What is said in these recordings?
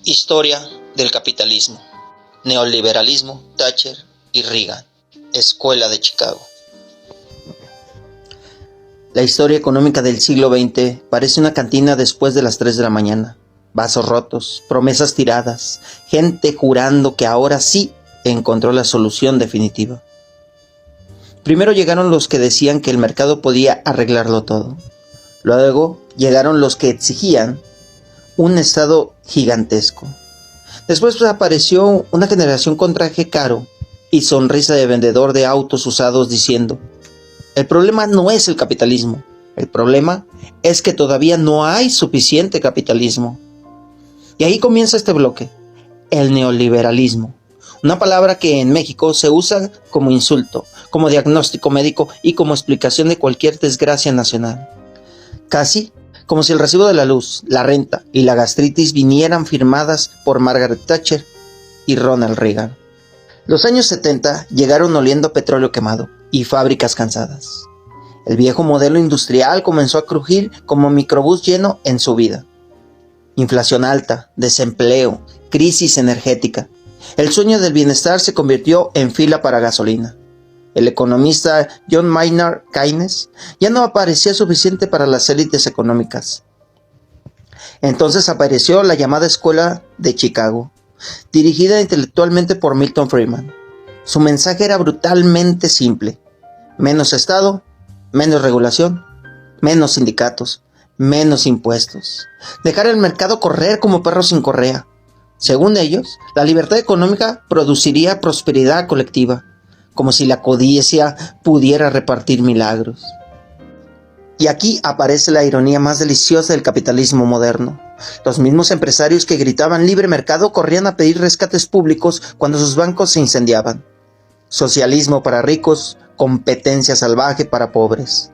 Historia del capitalismo, neoliberalismo, Thatcher y Reagan, Escuela de Chicago. La historia económica del siglo XX parece una cantina después de las 3 de la mañana. Vasos rotos, promesas tiradas, gente jurando que ahora sí encontró la solución definitiva. Primero llegaron los que decían que el mercado podía arreglarlo todo. Luego llegaron los que exigían un estado gigantesco. Después apareció una generación con traje caro y sonrisa de vendedor de autos usados diciendo: el problema no es el capitalismo, el problema es que todavía no hay suficiente capitalismo. Y ahí comienza este bloque, el neoliberalismo, una palabra que en México se usa como insulto, como diagnóstico médico y como explicación de cualquier desgracia nacional. Casi como si el recibo de la luz, la renta y la gastritis vinieran firmadas por Margaret Thatcher y Ronald Reagan. Los años 70 llegaron oliendo a petróleo quemado y fábricas cansadas. El viejo modelo industrial comenzó a crujir como microbús lleno en su vida. Inflación alta, desempleo, crisis energética. El sueño del bienestar se convirtió en fila para gasolina. El economista John Maynard Keynes ya no parecía suficiente para las élites económicas. Entonces apareció la llamada Escuela de Chicago, dirigida intelectualmente por Milton Friedman. Su mensaje era brutalmente simple: menos Estado, menos regulación, menos sindicatos, menos impuestos. Dejar el mercado correr como perro sin correa. Según ellos, la libertad económica produciría prosperidad colectiva, como si la codicia pudiera repartir milagros. Y aquí aparece la ironía más deliciosa del capitalismo moderno. Los mismos empresarios que gritaban libre mercado corrían a pedir rescates públicos cuando sus bancos se incendiaban. Socialismo para ricos, competencia salvaje para pobres.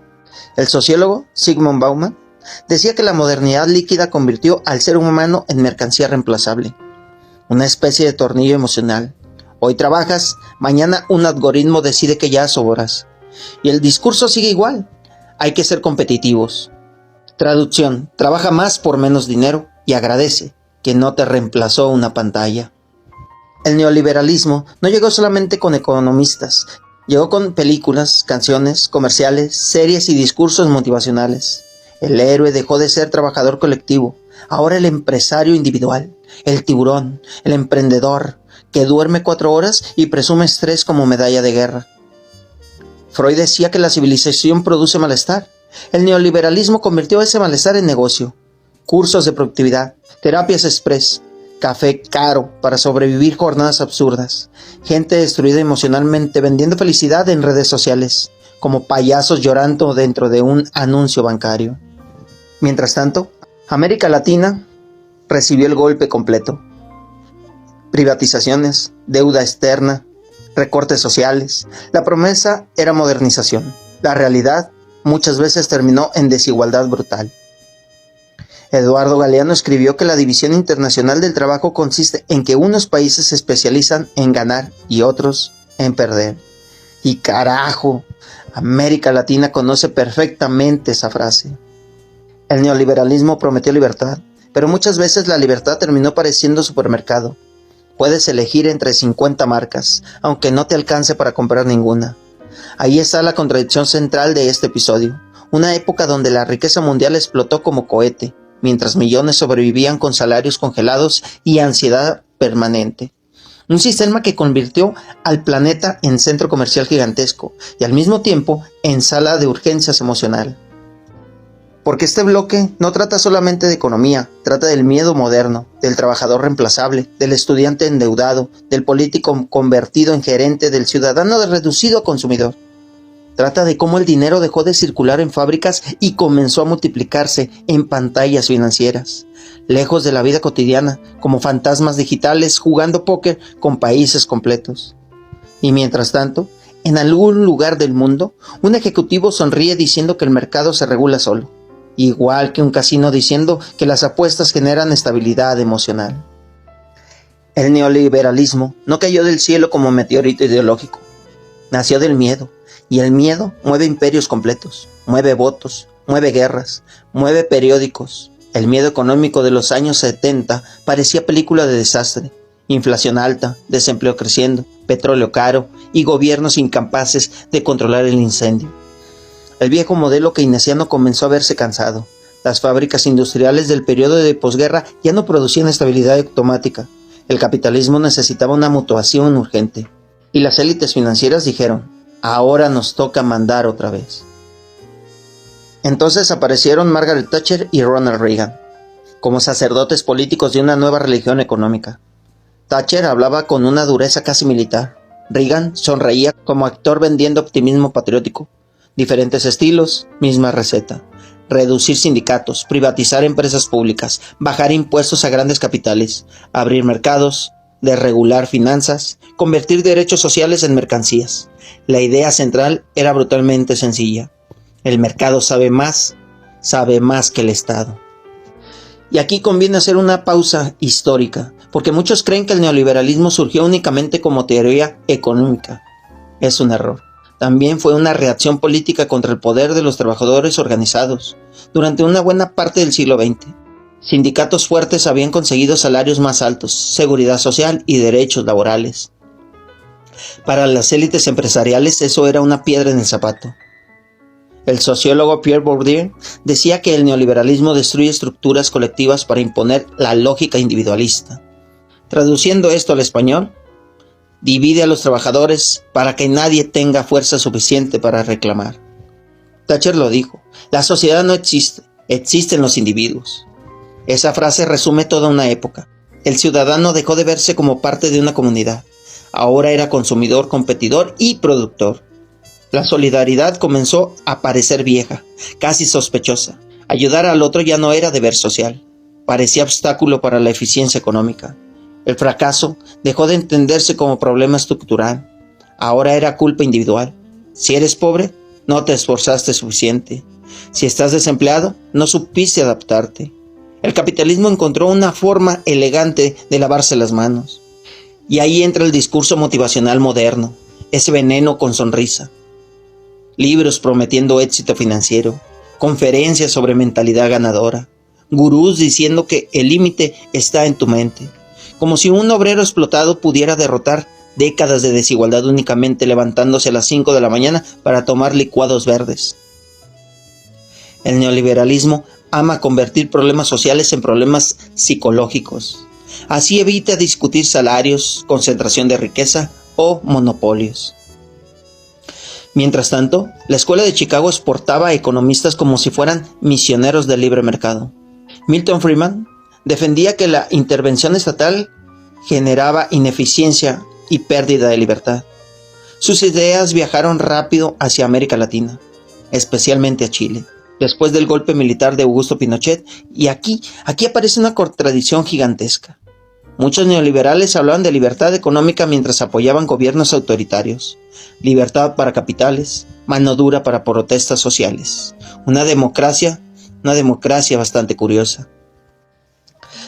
El sociólogo Zygmunt Bauman decía que la modernidad líquida convirtió al ser humano en mercancía reemplazable, una especie de tornillo emocional. Hoy trabajas, mañana un algoritmo decide que ya sobras. Y el discurso sigue igual. Hay que ser competitivos. Traducción: trabaja más por menos dinero y agradece que no te reemplazó una pantalla. El neoliberalismo no llegó solamente con economistas. Llegó con películas, canciones, comerciales, series y discursos motivacionales. El héroe dejó de ser trabajador colectivo. Ahora el empresario individual, el tiburón, el emprendedor, que duerme 4 horas y presume estrés como medalla de guerra. Freud decía que la civilización produce malestar. El neoliberalismo convirtió ese malestar en negocio. Cursos de productividad, terapias express, café caro para sobrevivir jornadas absurdas, gente destruida emocionalmente vendiendo felicidad en redes sociales, como payasos llorando dentro de un anuncio bancario. Mientras tanto, América Latina recibió el golpe completo. Privatizaciones, deuda externa, recortes sociales. La promesa era modernización. La realidad muchas veces terminó en desigualdad brutal. Eduardo Galeano escribió que la división internacional del trabajo consiste en que unos países se especializan en ganar y otros en perder. Y carajo, América Latina conoce perfectamente esa frase. El neoliberalismo prometió libertad, pero muchas veces la libertad terminó pareciendo supermercado. Puedes elegir entre 50 marcas, aunque no te alcance para comprar ninguna. Ahí está la contradicción central de este episodio. Una época donde la riqueza mundial explotó como cohete, mientras millones sobrevivían con salarios congelados y ansiedad permanente. Un sistema que convirtió al planeta en centro comercial gigantesco y al mismo tiempo en sala de urgencias emocional. Porque este bloque no trata solamente de economía, trata del miedo moderno, del trabajador reemplazable, del estudiante endeudado, del político convertido en gerente, del ciudadano reducido a consumidor. Trata de cómo el dinero dejó de circular en fábricas y comenzó a multiplicarse en pantallas financieras, lejos de la vida cotidiana, como fantasmas digitales jugando póker con países completos. Y mientras tanto, en algún lugar del mundo, un ejecutivo sonríe diciendo que el mercado se regula solo. Igual que un casino diciendo que las apuestas generan estabilidad emocional. El neoliberalismo no cayó del cielo como meteorito ideológico. Nació del miedo, y el miedo mueve imperios completos, mueve votos, mueve guerras, mueve periódicos, El miedo económico de los años 70 parecía película de desastre. Inflación alta, desempleo creciendo, petróleo caro y gobiernos incapaces de controlar el incendio. El viejo modelo keynesiano comenzó a verse cansado. Las fábricas industriales del periodo de posguerra ya no producían estabilidad automática. El capitalismo necesitaba una mutuación urgente. Y las élites financieras dijeron, ahora nos toca mandar otra vez. Entonces aparecieron Margaret Thatcher y Ronald Reagan, como sacerdotes políticos de una nueva religión económica. Thatcher hablaba con una dureza casi militar. Reagan sonreía como actor vendiendo optimismo patriótico. Diferentes estilos, misma receta. Reducir sindicatos, privatizar empresas públicas, bajar impuestos a grandes capitales, abrir mercados, desregular finanzas, convertir derechos sociales en mercancías. La idea central era brutalmente sencilla. El mercado sabe más que el Estado. Y aquí conviene hacer una pausa histórica, porque muchos creen que el neoliberalismo surgió únicamente como teoría económica. Es un error. También fue una reacción política contra el poder de los trabajadores organizados. Durante una buena parte del siglo XX, sindicatos fuertes habían conseguido salarios más altos, seguridad social y derechos laborales. Para las élites empresariales eso era una piedra en el zapato. El sociólogo Pierre Bourdieu decía que el neoliberalismo destruye estructuras colectivas para imponer la lógica individualista. Traduciendo esto al español, divide a los trabajadores para que nadie tenga fuerza suficiente para reclamar. Thatcher lo dijo, la sociedad no existe, existen los individuos. Esa frase resume toda una época. El ciudadano dejó de verse como parte de una comunidad. Ahora era consumidor, competidor y productor. La solidaridad comenzó a parecer vieja, casi sospechosa. Ayudar al otro ya no era deber social. Parecía obstáculo para la eficiencia económica. El fracaso dejó de entenderse como problema estructural. Ahora era culpa individual. Si eres pobre, no te esforzaste suficiente. Si estás desempleado, no supiste adaptarte. El capitalismo encontró una forma elegante de lavarse las manos. Y ahí entra el discurso motivacional moderno, ese veneno con sonrisa. Libros prometiendo éxito financiero, conferencias sobre mentalidad ganadora, gurús diciendo que el límite está en tu mente, como si un obrero explotado pudiera derrotar décadas de desigualdad únicamente levantándose a las 5 de la mañana para tomar licuados verdes. El neoliberalismo ama convertir problemas sociales en problemas psicológicos. Así evita discutir salarios, concentración de riqueza o monopolios. Mientras tanto, la escuela de Chicago exportaba a economistas como si fueran misioneros del libre mercado. Milton Friedman defendía que la intervención estatal generaba ineficiencia y pérdida de libertad. Sus ideas viajaron rápido hacia América Latina, especialmente a Chile, después del golpe militar de Augusto Pinochet, y aquí aparece una contradicción gigantesca. Muchos neoliberales hablaban de libertad económica mientras apoyaban gobiernos autoritarios, libertad para capitales, mano dura para protestas sociales. Una democracia bastante curiosa.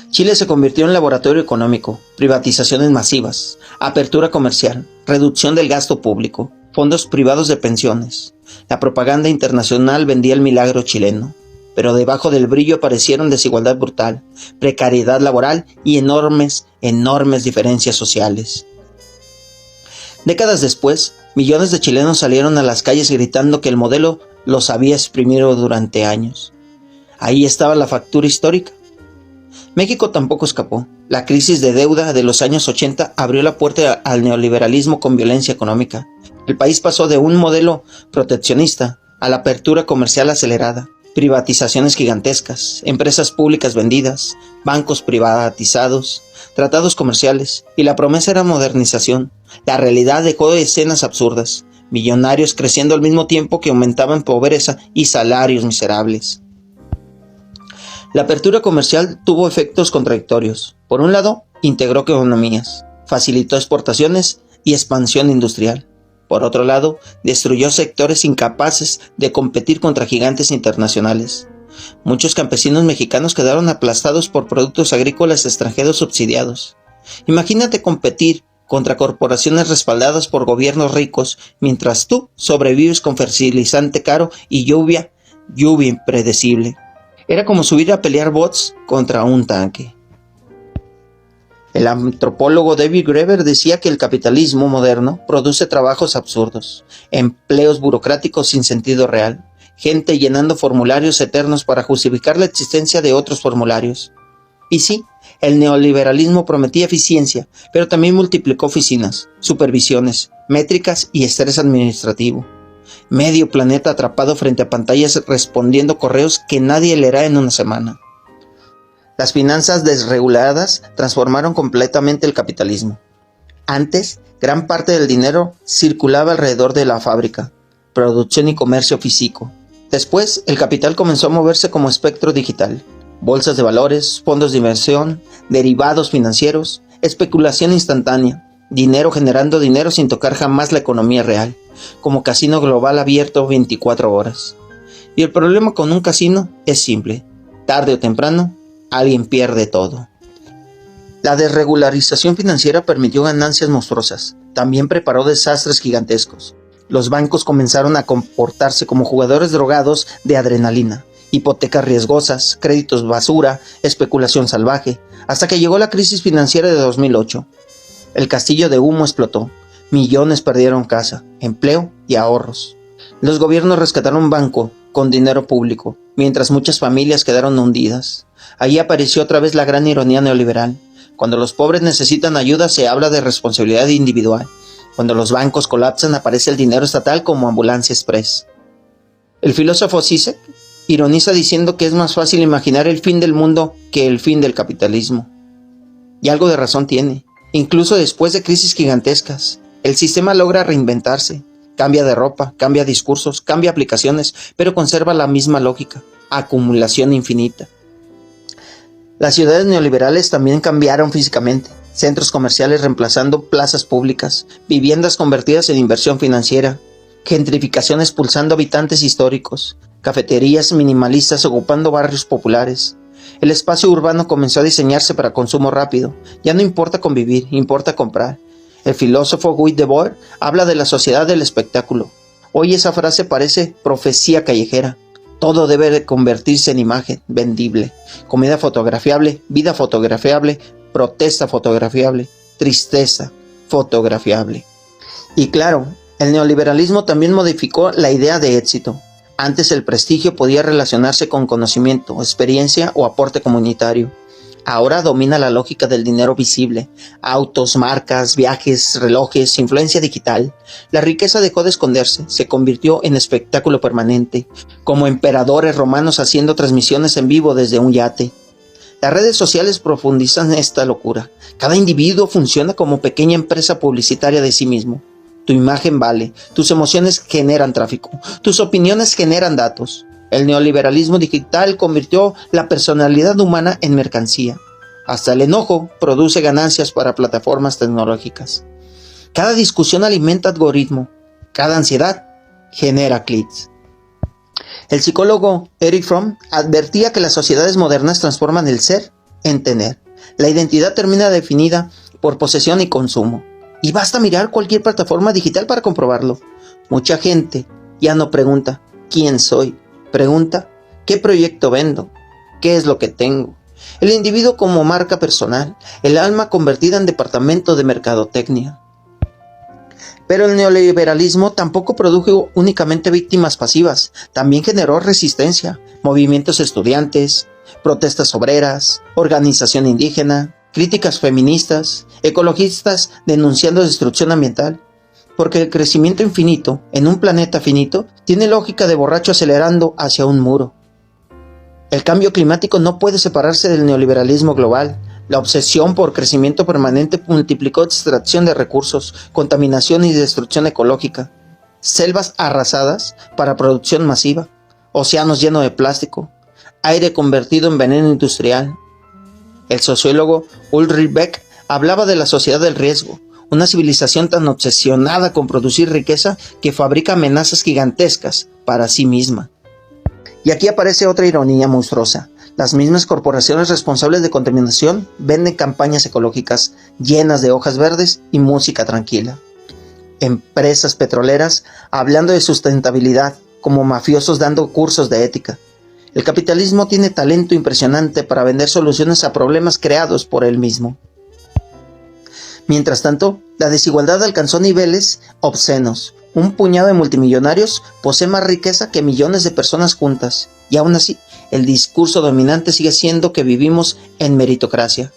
Chile se convirtió en laboratorio económico, privatizaciones masivas, apertura comercial, reducción del gasto público, fondos privados de pensiones. La propaganda internacional vendía el milagro chileno, pero debajo del brillo aparecieron desigualdad brutal, precariedad laboral y enormes diferencias sociales. Décadas después, millones de chilenos salieron a las calles gritando que el modelo los había exprimido durante años. Ahí estaba la factura histórica. México tampoco escapó. La crisis de deuda de los años 80 abrió la puerta al neoliberalismo con violencia económica. El país pasó de un modelo proteccionista a la apertura comercial acelerada, privatizaciones gigantescas, empresas públicas vendidas, bancos privatizados, tratados comerciales, y la promesa era modernización. La realidad dejó escenas absurdas, millonarios creciendo al mismo tiempo que aumentaban pobreza y salarios miserables. La apertura comercial tuvo efectos contradictorios. Por un lado, integró economías, facilitó exportaciones y expansión industrial. Por otro lado, destruyó sectores incapaces de competir contra gigantes internacionales. Muchos campesinos mexicanos quedaron aplastados por productos agrícolas extranjeros subsidiados. Imagínate competir contra corporaciones respaldadas por gobiernos ricos mientras tú sobrevives con fertilizante caro y lluvia impredecible. Era como subir a pelear bots contra un tanque. El antropólogo David Graeber decía que el capitalismo moderno produce trabajos absurdos, empleos burocráticos sin sentido real, gente llenando formularios eternos para justificar la existencia de otros formularios. Y sí, el neoliberalismo prometía eficiencia, pero también multiplicó oficinas, supervisiones, métricas y estrés administrativo. Medio planeta atrapado frente a pantallas respondiendo correos que nadie leerá en una semana. Las finanzas desreguladas transformaron completamente el capitalismo. Antes, gran parte del dinero circulaba alrededor de la fábrica, producción y comercio físico. Después, el capital comenzó a moverse como espectro digital. Bolsas de valores, fondos de inversión, derivados financieros, especulación instantánea, dinero generando dinero sin tocar jamás la economía real, como casino global abierto 24 horas. Y el problema con un casino es simple: tarde o temprano, alguien pierde todo. La desregularización financiera permitió ganancias monstruosas, también preparó desastres gigantescos. Los bancos comenzaron a comportarse como jugadores drogados de adrenalina, hipotecas riesgosas, créditos basura, especulación salvaje, hasta que llegó la crisis financiera de 2008. El castillo de humo explotó, millones perdieron casa, empleo y ahorros. Los gobiernos rescataron un banco con dinero público, mientras muchas familias quedaron hundidas. Allí apareció otra vez la gran ironía neoliberal. Cuando los pobres necesitan ayuda se habla de responsabilidad individual. Cuando los bancos colapsan aparece el dinero estatal como ambulancia express. El filósofo Zizek ironiza diciendo que es más fácil imaginar el fin del mundo que el fin del capitalismo. Y algo de razón tiene. Incluso después de crisis gigantescas, el sistema logra reinventarse. Cambia de ropa, cambia discursos, cambia aplicaciones, pero conserva la misma lógica: acumulación infinita. Las ciudades neoliberales también cambiaron físicamente. Centros comerciales reemplazando plazas públicas, viviendas convertidas en inversión financiera, gentrificación expulsando habitantes históricos, cafeterías minimalistas ocupando barrios populares. El espacio urbano comenzó a diseñarse para consumo rápido. Ya no importa convivir, importa comprar. El filósofo Guy Debord habla de la sociedad del espectáculo. Hoy esa frase parece profecía callejera. Todo debe de convertirse en imagen vendible. Comida fotografiable, vida fotografiable, protesta fotografiable, tristeza fotografiable. Y claro, el neoliberalismo también modificó la idea de éxito. Antes el prestigio podía relacionarse con conocimiento, experiencia o aporte comunitario. Ahora domina la lógica del dinero visible: autos, marcas, viajes, relojes, influencia digital. La riqueza dejó de esconderse, se convirtió en espectáculo permanente, como emperadores romanos haciendo transmisiones en vivo desde un yate. Las redes sociales profundizan esta locura. Cada individuo funciona como pequeña empresa publicitaria de sí mismo. Tu imagen vale, tus emociones generan tráfico, tus opiniones generan datos. El neoliberalismo digital convirtió la personalidad humana en mercancía. Hasta el enojo produce ganancias para plataformas tecnológicas. Cada discusión alimenta algoritmo. Cada ansiedad genera clics. El psicólogo Erich Fromm advertía que las sociedades modernas transforman el ser en tener. La identidad termina definida por posesión y consumo. Y basta mirar cualquier plataforma digital para comprobarlo. Mucha gente ya no pregunta ¿quién soy? Pregunta ¿qué proyecto vendo? ¿Qué es lo que tengo? El individuo como marca personal, el alma convertida en departamento de mercadotecnia. Pero el neoliberalismo tampoco produjo únicamente víctimas pasivas, también generó resistencia, movimientos estudiantes, protestas obreras, organización indígena, críticas feministas, ecologistas denunciando destrucción ambiental. Porque el crecimiento infinito en un planeta finito tiene lógica de borracho acelerando hacia un muro. El cambio climático no puede separarse del neoliberalismo global. La obsesión por crecimiento permanente multiplicó extracción de recursos, contaminación y destrucción ecológica, selvas arrasadas para producción masiva, océanos llenos de plástico, aire convertido en veneno industrial. El sociólogo Ulrich Beck hablaba de la sociedad del riesgo, una civilización tan obsesionada con producir riqueza que fabrica amenazas gigantescas para sí misma. Y aquí aparece otra ironía monstruosa. Las mismas corporaciones responsables de contaminación venden campañas ecológicas llenas de hojas verdes y música tranquila. Empresas petroleras hablando de sustentabilidad como mafiosos dando cursos de ética. El capitalismo tiene talento impresionante para vender soluciones a problemas creados por él mismo. Mientras tanto, la desigualdad alcanzó niveles obscenos. Un puñado de multimillonarios posee más riqueza que millones de personas juntas, y aún así, el discurso dominante sigue siendo que vivimos en meritocracia,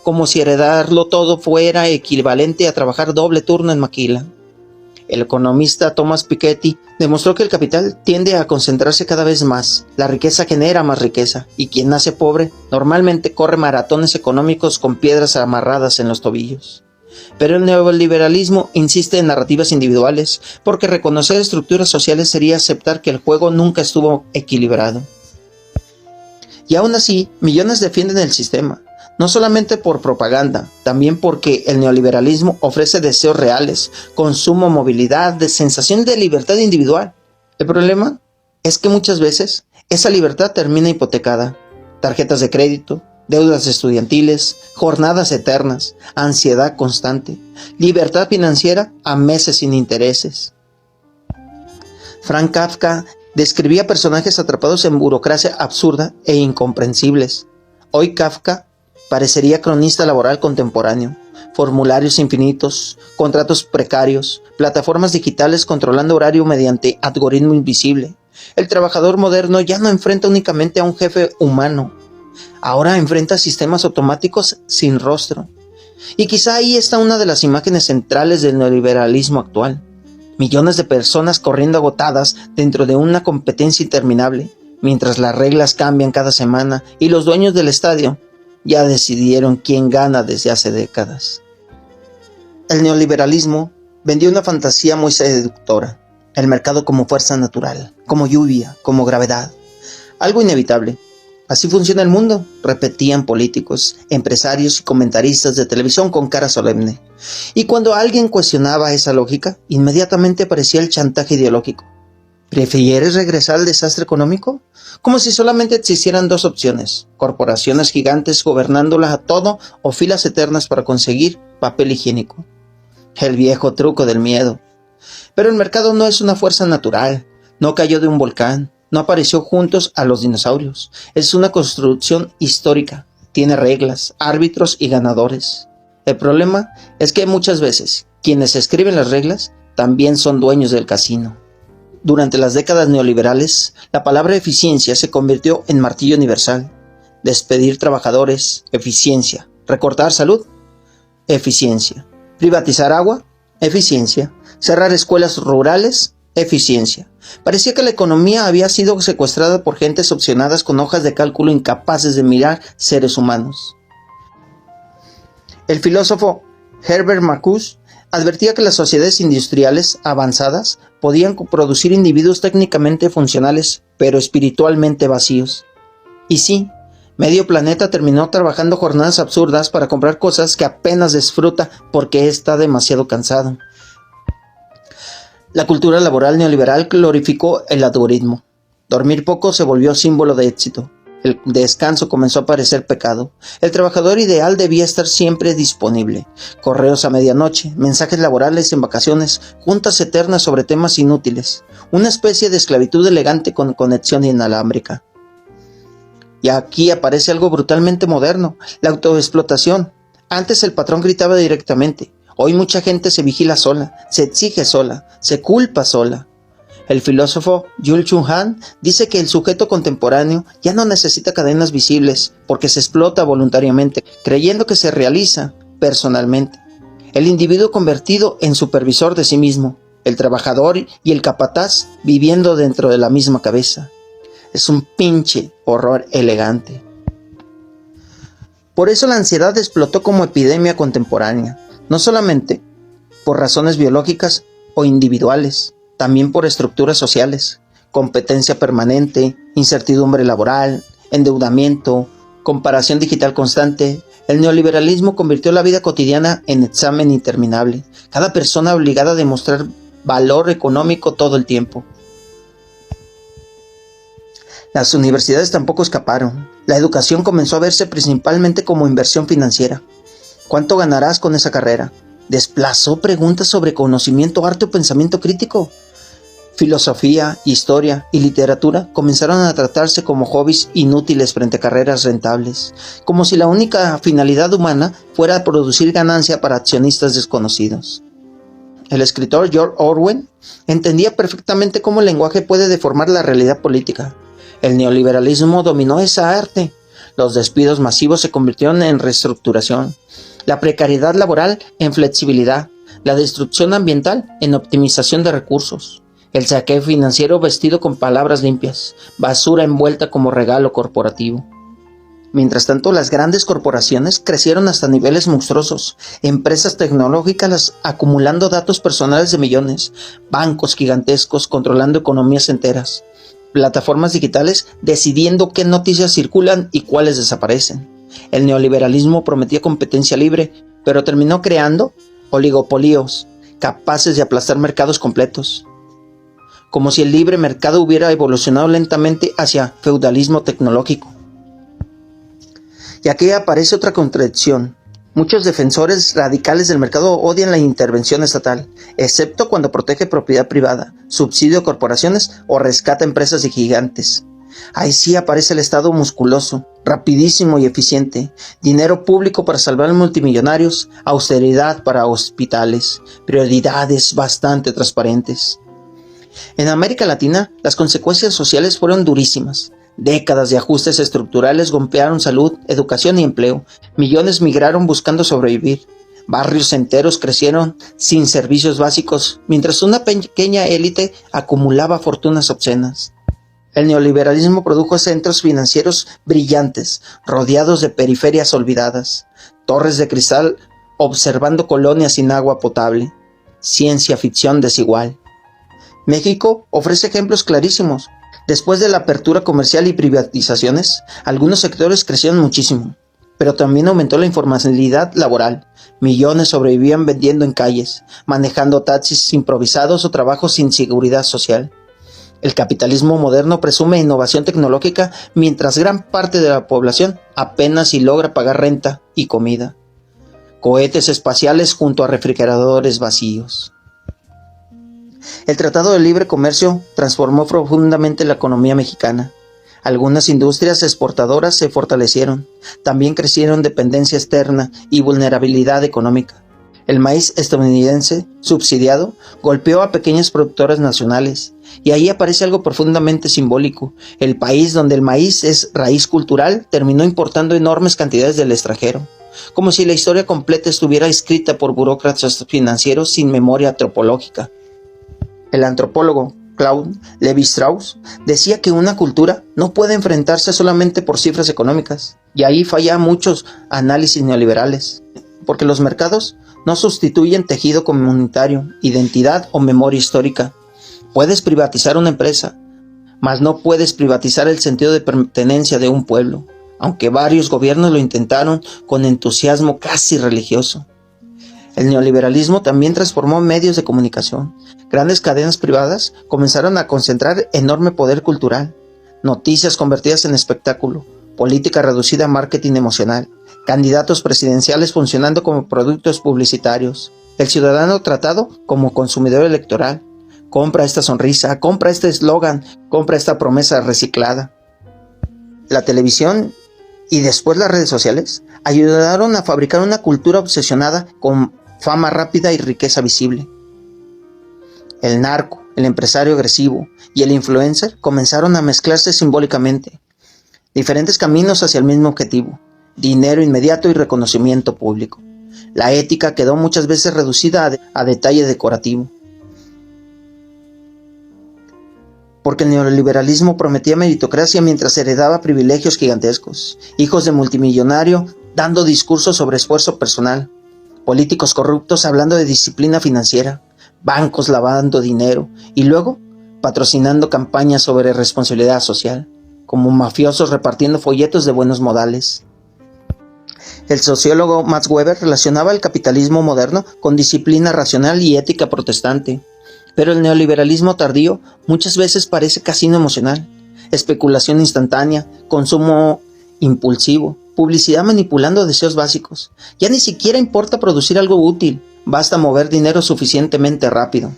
como si heredarlo todo fuera equivalente a trabajar doble turno en maquila. El economista Thomas Piketty demostró que el capital tiende a concentrarse cada vez más, la riqueza genera más riqueza, y quien nace pobre normalmente corre maratones económicos con piedras amarradas en los tobillos. Pero el neoliberalismo insiste en narrativas individuales, porque reconocer estructuras sociales sería aceptar que el juego nunca estuvo equilibrado. Y aún así, millones defienden el sistema, no solamente por propaganda, también porque el neoliberalismo ofrece deseos reales, consumo, movilidad, sensación de libertad individual. El problema es que muchas veces esa libertad termina hipotecada. Tarjetas de crédito, deudas estudiantiles, jornadas eternas, ansiedad constante, libertad financiera a meses sin intereses. Frank Kafka describía personajes atrapados en burocracia absurda e incomprensibles. Hoy Kafka parecería cronista laboral contemporáneo. Formularios infinitos, contratos precarios, plataformas digitales controlando horario mediante algoritmo invisible. El trabajador moderno ya no enfrenta únicamente a un jefe humano, ahora enfrenta sistemas automáticos sin rostro. Y quizá ahí está una de las imágenes centrales del neoliberalismo actual. Millones de personas corriendo agotadas dentro de una competencia interminable, mientras las reglas cambian cada semana y los dueños del estadio ya decidieron quién gana desde hace décadas. El neoliberalismo vendió una fantasía muy seductora, el mercado como fuerza natural, como lluvia, como gravedad, algo inevitable. Así funciona el mundo, repetían políticos, empresarios y comentaristas de televisión con cara solemne. Y cuando alguien cuestionaba esa lógica, inmediatamente aparecía el chantaje ideológico. ¿Prefieres regresar al desastre económico? Como si solamente existieran dos opciones: corporaciones gigantes gobernándolas a todo o filas eternas para conseguir papel higiénico. El viejo truco del miedo. Pero el mercado no es una fuerza natural, no cayó de un volcán, no apareció juntos a los dinosaurios. Es una construcción histórica, tiene reglas, árbitros y ganadores. El problema es que muchas veces quienes escriben las reglas también son dueños del casino. Durante las décadas neoliberales, la palabra eficiencia se convirtió en martillo universal. Despedir trabajadores, eficiencia. Recortar salud, eficiencia. Privatizar agua, eficiencia. Cerrar escuelas rurales, eficiencia. Parecía que la economía había sido secuestrada por gentes obsesionadas con hojas de cálculo incapaces de mirar seres humanos. El filósofo Herbert Marcuse advertía que las sociedades industriales avanzadas podían producir individuos técnicamente funcionales, pero espiritualmente vacíos. Y sí, medio planeta terminó trabajando jornadas absurdas para comprar cosas que apenas disfruta porque está demasiado cansado. La cultura laboral neoliberal glorificó el algoritmo. Dormir poco se volvió símbolo de éxito. El descanso comenzó a parecer pecado. El trabajador ideal debía estar siempre disponible. Correos a medianoche, mensajes laborales en vacaciones, juntas eternas sobre temas inútiles. Una especie de esclavitud elegante con conexión inalámbrica. Y aquí aparece algo brutalmente moderno: la autoexplotación. Antes el patrón gritaba directamente. Hoy mucha gente se vigila sola, se exige sola, se culpa sola. El filósofo Jules Chun-Han dice que el sujeto contemporáneo ya no necesita cadenas visibles porque se explota voluntariamente, creyendo que se realiza personalmente. El individuo convertido en supervisor de sí mismo, el trabajador y el capataz viviendo dentro de la misma cabeza. Es un pinche horror elegante. Por eso la ansiedad explotó como epidemia contemporánea, no solamente por razones biológicas o individuales, también por estructuras sociales, competencia permanente, incertidumbre laboral, endeudamiento, comparación digital constante. El neoliberalismo convirtió la vida cotidiana en examen interminable, cada persona obligada a demostrar valor económico todo el tiempo. Las universidades tampoco escaparon. La educación comenzó a verse principalmente como inversión financiera. ¿Cuánto ganarás con esa carrera? Desplazó preguntas sobre conocimiento, arte o pensamiento crítico. Filosofía, historia y literatura comenzaron a tratarse como hobbies inútiles frente a carreras rentables, como si la única finalidad humana fuera producir ganancia para accionistas desconocidos. El escritor George Orwell entendía perfectamente cómo el lenguaje puede deformar la realidad política. El neoliberalismo dominó esa arte. Los despidos masivos se convirtieron en reestructuración, la precariedad laboral en flexibilidad, la destrucción ambiental en optimización de recursos. El saqueo financiero vestido con palabras limpias, basura envuelta como regalo corporativo. Mientras tanto, las grandes corporaciones crecieron hasta niveles monstruosos, empresas tecnológicas acumulando datos personales de millones, bancos gigantescos controlando economías enteras, plataformas digitales decidiendo qué noticias circulan y cuáles desaparecen. El neoliberalismo prometía competencia libre, pero terminó creando oligopolios capaces de aplastar mercados completos, como si el libre mercado hubiera evolucionado lentamente hacia feudalismo tecnológico. Y aquí aparece otra contradicción. Muchos defensores radicales del mercado odian la intervención estatal, excepto cuando protege propiedad privada, subsidia corporaciones o rescata empresas de gigantes. Ahí sí aparece el Estado musculoso, rapidísimo y eficiente, dinero público para salvar a multimillonarios, austeridad para hospitales, prioridades bastante transparentes. En América Latina, las consecuencias sociales fueron durísimas. Décadas de ajustes estructurales golpearon salud, educación y empleo. Millones migraron buscando sobrevivir. Barrios enteros crecieron sin servicios básicos, mientras una pequeña élite acumulaba fortunas obscenas. El neoliberalismo produjo centros financieros brillantes, rodeados de periferias olvidadas, torres de cristal observando colonias sin agua potable. Ciencia ficción desigual. México ofrece ejemplos clarísimos. Después de la apertura comercial y privatizaciones, algunos sectores crecieron muchísimo, pero también aumentó la informalidad laboral. Millones sobrevivían vendiendo en calles, manejando taxis improvisados o trabajos sin seguridad social. El capitalismo moderno presume innovación tecnológica mientras gran parte de la población apenas si logra pagar renta y comida. Cohetes espaciales junto a refrigeradores vacíos. El Tratado de Libre Comercio transformó profundamente la economía mexicana. Algunas industrias exportadoras se fortalecieron, también crecieron dependencia externa y vulnerabilidad económica. El maíz estadounidense, subsidiado, golpeó a pequeñas productoras nacionales, y ahí aparece algo profundamente simbólico. El país donde el maíz es raíz cultural terminó importando enormes cantidades del extranjero, como si la historia completa estuviera escrita por burócratas financieros sin memoria antropológica. El antropólogo Claude Lévi-Strauss decía que una cultura no puede enfrentarse solamente por cifras económicas, y ahí falla muchos análisis neoliberales, porque los mercados no sustituyen tejido comunitario, identidad o memoria histórica. Puedes privatizar una empresa, mas no puedes privatizar el sentido de pertenencia de un pueblo, aunque varios gobiernos lo intentaron con entusiasmo casi religioso. El neoliberalismo también transformó medios de comunicación. Grandes cadenas privadas comenzaron a concentrar enorme poder cultural, noticias convertidas en espectáculo, política reducida a marketing emocional, candidatos presidenciales funcionando como productos publicitarios, el ciudadano tratado como consumidor electoral. Compra esta sonrisa, compra este eslogan, compra esta promesa reciclada. La televisión y después las redes sociales ayudaron a fabricar una cultura obsesionada con fama rápida y riqueza visible. El narco, el empresario agresivo y el influencer comenzaron a mezclarse simbólicamente. Diferentes caminos hacia el mismo objetivo: dinero inmediato y reconocimiento público. La ética quedó muchas veces reducida a detalle decorativo. Porque el neoliberalismo prometía meritocracia mientras heredaba privilegios gigantescos, hijos de multimillonario dando discursos sobre esfuerzo personal, políticos corruptos hablando de disciplina financiera, bancos lavando dinero y luego patrocinando campañas sobre responsabilidad social, como mafiosos repartiendo folletos de buenos modales. El sociólogo Max Weber relacionaba el capitalismo moderno con disciplina racional y ética protestante, pero el neoliberalismo tardío muchas veces parece casino emocional, especulación instantánea, consumo impulsivo, publicidad manipulando deseos básicos. Ya ni siquiera importa producir algo útil, basta mover dinero suficientemente rápido.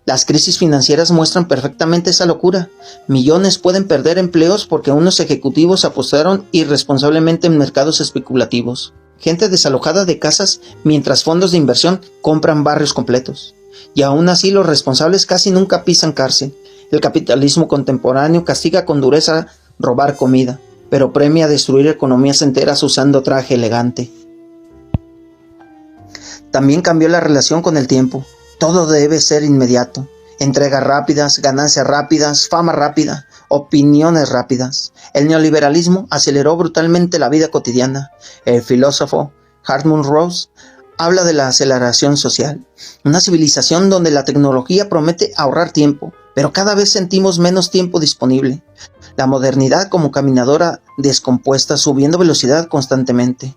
Las crisis financieras muestran perfectamente esa locura. Millones pueden perder empleos porque unos ejecutivos apostaron irresponsablemente en mercados especulativos. Gente desalojada de casas mientras fondos de inversión compran barrios completos. Y aún así los responsables casi nunca pisan cárcel. El capitalismo contemporáneo castiga con dureza robar comida, pero premia destruir economías enteras usando traje elegante. También cambió la relación con el tiempo. Todo debe ser inmediato. Entregas rápidas, ganancias rápidas, fama rápida, opiniones rápidas. El neoliberalismo aceleró brutalmente la vida cotidiana. El filósofo Hartmut Rosa habla de la aceleración social. Una civilización donde la tecnología promete ahorrar tiempo, pero cada vez sentimos menos tiempo disponible. La modernidad como caminadora descompuesta, subiendo velocidad constantemente.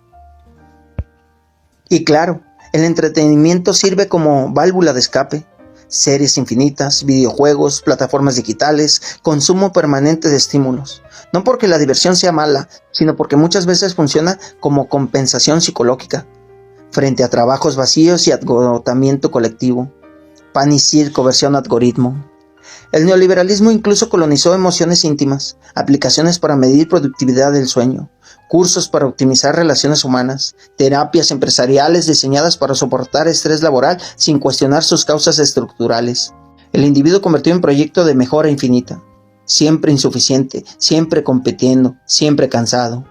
Y claro, el entretenimiento sirve como válvula de escape. Series infinitas, videojuegos, plataformas digitales, consumo permanente de estímulos. No porque la diversión sea mala, sino porque muchas veces funciona como compensación psicológica frente a trabajos vacíos y agotamiento colectivo. Pan y circo versión algoritmo. El neoliberalismo incluso colonizó emociones íntimas, aplicaciones para medir productividad del sueño, cursos para optimizar relaciones humanas, terapias empresariales diseñadas para soportar estrés laboral sin cuestionar sus causas estructurales. El individuo convertido en proyecto de mejora infinita, siempre insuficiente, siempre compitiendo, siempre cansado.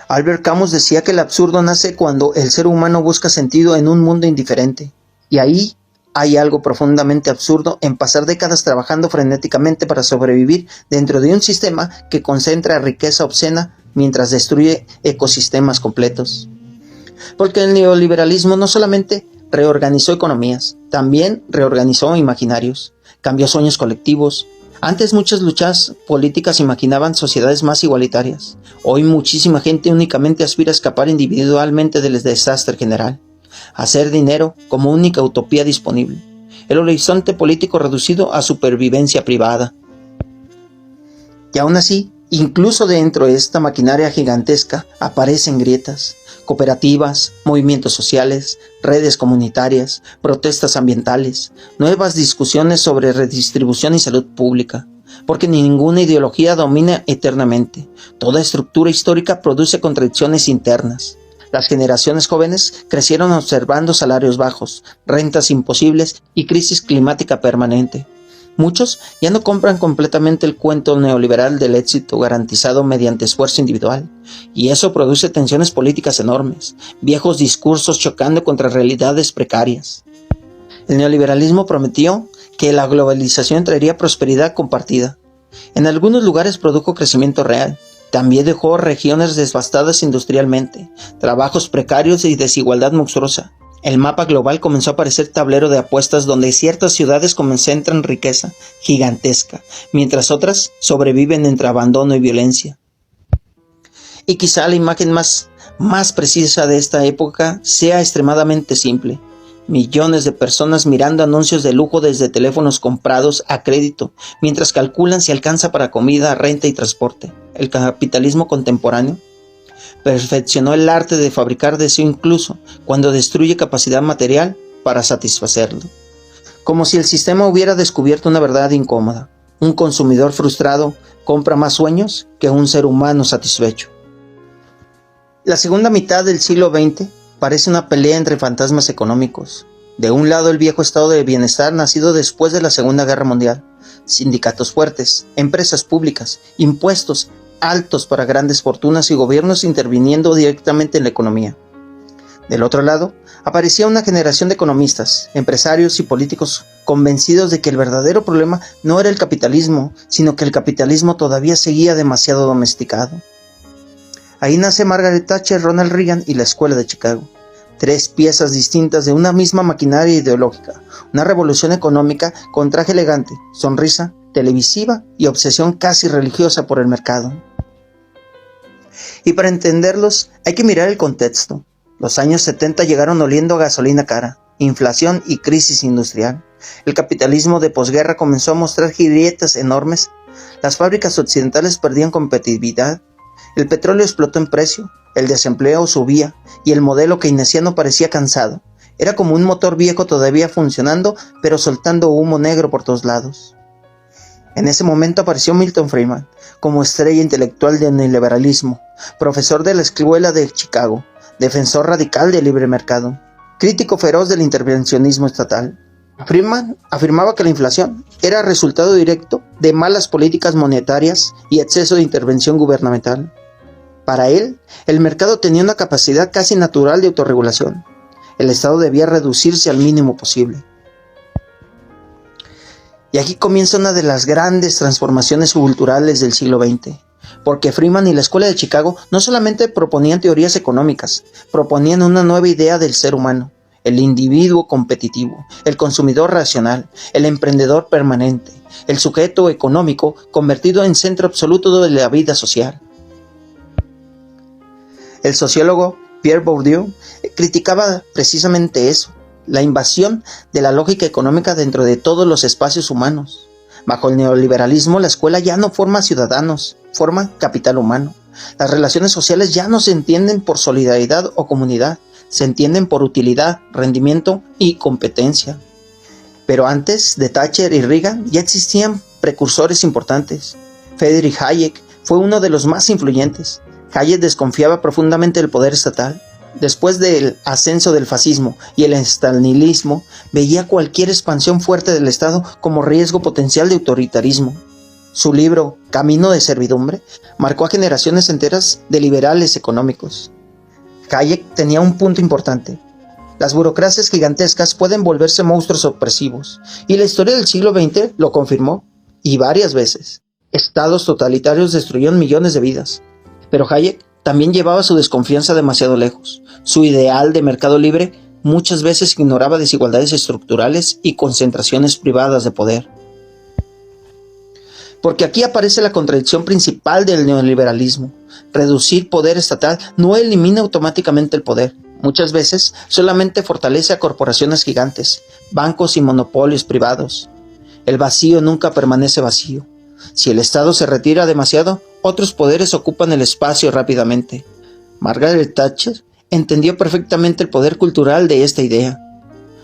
Albert Camus decía que el absurdo nace cuando el ser humano busca sentido en un mundo indiferente, y ahí hay algo profundamente absurdo en pasar décadas trabajando frenéticamente para sobrevivir dentro de un sistema que concentra riqueza obscena mientras destruye ecosistemas completos. Porque el neoliberalismo no solamente reorganizó economías, también reorganizó imaginarios, cambió sueños colectivos. Antes muchas luchas políticas imaginaban sociedades más igualitarias. Hoy muchísima gente únicamente aspira a escapar individualmente del desastre general. Hacer dinero como única utopía disponible. El horizonte político reducido a supervivencia privada. Y aún así, incluso dentro de esta maquinaria gigantesca aparecen grietas, cooperativas, movimientos sociales, redes comunitarias, protestas ambientales, nuevas discusiones sobre redistribución y salud pública, porque ninguna ideología domina eternamente. Toda estructura histórica produce contradicciones internas. Las generaciones jóvenes crecieron observando salarios bajos, rentas imposibles y crisis climática permanente. Muchos ya no compran completamente el cuento neoliberal del éxito garantizado mediante esfuerzo individual, y eso produce tensiones políticas enormes, viejos discursos chocando contra realidades precarias. El neoliberalismo prometió que la globalización traería prosperidad compartida. En algunos lugares produjo crecimiento real. También dejó regiones devastadas industrialmente, trabajos precarios y desigualdad monstruosa. El mapa global comenzó a parecer tablero de apuestas donde ciertas ciudades concentran riqueza gigantesca, mientras otras sobreviven entre abandono y violencia. Y quizá la imagen más precisa de esta época sea extremadamente simple. Millones de personas mirando anuncios de lujo desde teléfonos comprados a crédito, mientras calculan si alcanza para comida, renta y transporte. El capitalismo contemporáneo perfeccionó el arte de fabricar deseo incluso cuando destruye capacidad material para satisfacerlo. Como si el sistema hubiera descubierto una verdad incómoda. Un consumidor frustrado compra más sueños que un ser humano satisfecho. La segunda mitad del siglo XX parece una pelea entre fantasmas económicos. De un lado el viejo estado de bienestar nacido después de la Segunda Guerra Mundial, sindicatos fuertes, empresas públicas, impuestos altos para grandes fortunas y gobiernos interviniendo directamente en la economía. Del otro lado, aparecía una generación de economistas, empresarios y políticos convencidos de que el verdadero problema no era el capitalismo, sino que el capitalismo todavía seguía demasiado domesticado. Ahí nace Margaret Thatcher, Ronald Reagan y la Escuela de Chicago. 3 piezas distintas de una misma maquinaria ideológica. Una revolución económica con traje elegante, sonrisa televisiva y obsesión casi religiosa por el mercado. Y para entenderlos hay que mirar el contexto. Los años 70 llegaron oliendo a gasolina cara, inflación y crisis industrial. El capitalismo de posguerra comenzó a mostrar grietas enormes. Las fábricas occidentales perdían competitividad. El petróleo explotó en precio, el desempleo subía y el modelo keynesiano parecía cansado. Era como un motor viejo todavía funcionando, pero soltando humo negro por todos lados. En ese momento apareció Milton Friedman, como estrella intelectual del neoliberalismo, profesor de la Escuela de Chicago, defensor radical del libre mercado, crítico feroz del intervencionismo estatal. Friedman afirmaba que la inflación era resultado directo de malas políticas monetarias y exceso de intervención gubernamental. Para él, el mercado tenía una capacidad casi natural de autorregulación. El Estado debía reducirse al mínimo posible. Y aquí comienza una de las grandes transformaciones culturales del siglo XX, porque Friedman y la Escuela de Chicago no solamente proponían teorías económicas, proponían una nueva idea del ser humano, el individuo competitivo, el consumidor racional, el emprendedor permanente, el sujeto económico convertido en centro absoluto de la vida social. El sociólogo Pierre Bourdieu criticaba precisamente eso, la invasión de la lógica económica dentro de todos los espacios humanos. Bajo el neoliberalismo, la escuela ya no forma ciudadanos, forma capital humano. Las relaciones sociales ya no se entienden por solidaridad o comunidad, se entienden por utilidad, rendimiento y competencia. Pero antes de Thatcher y Reagan ya existían precursores importantes. Friedrich Hayek fue uno de los más influyentes. Hayek desconfiaba profundamente del poder estatal. Después del ascenso del fascismo y el estalinismo, veía cualquier expansión fuerte del Estado como riesgo potencial de autoritarismo. Su libro, Camino de Servidumbre, marcó a generaciones enteras de liberales económicos. Hayek tenía un punto importante. Las burocracias gigantescas pueden volverse monstruos opresivos, y la historia del siglo XX lo confirmó, y varias veces. Estados totalitarios destruyeron millones de vidas. Pero Hayek también llevaba su desconfianza demasiado lejos. Su ideal de mercado libre muchas veces ignoraba desigualdades estructurales y concentraciones privadas de poder. Porque aquí aparece la contradicción principal del neoliberalismo. Reducir poder estatal no elimina automáticamente el poder. Muchas veces solamente fortalece a corporaciones gigantes, bancos y monopolios privados. El vacío nunca permanece vacío. Si el Estado se retira demasiado, otros poderes ocupan el espacio rápidamente. Margaret Thatcher entendió perfectamente el poder cultural de esta idea.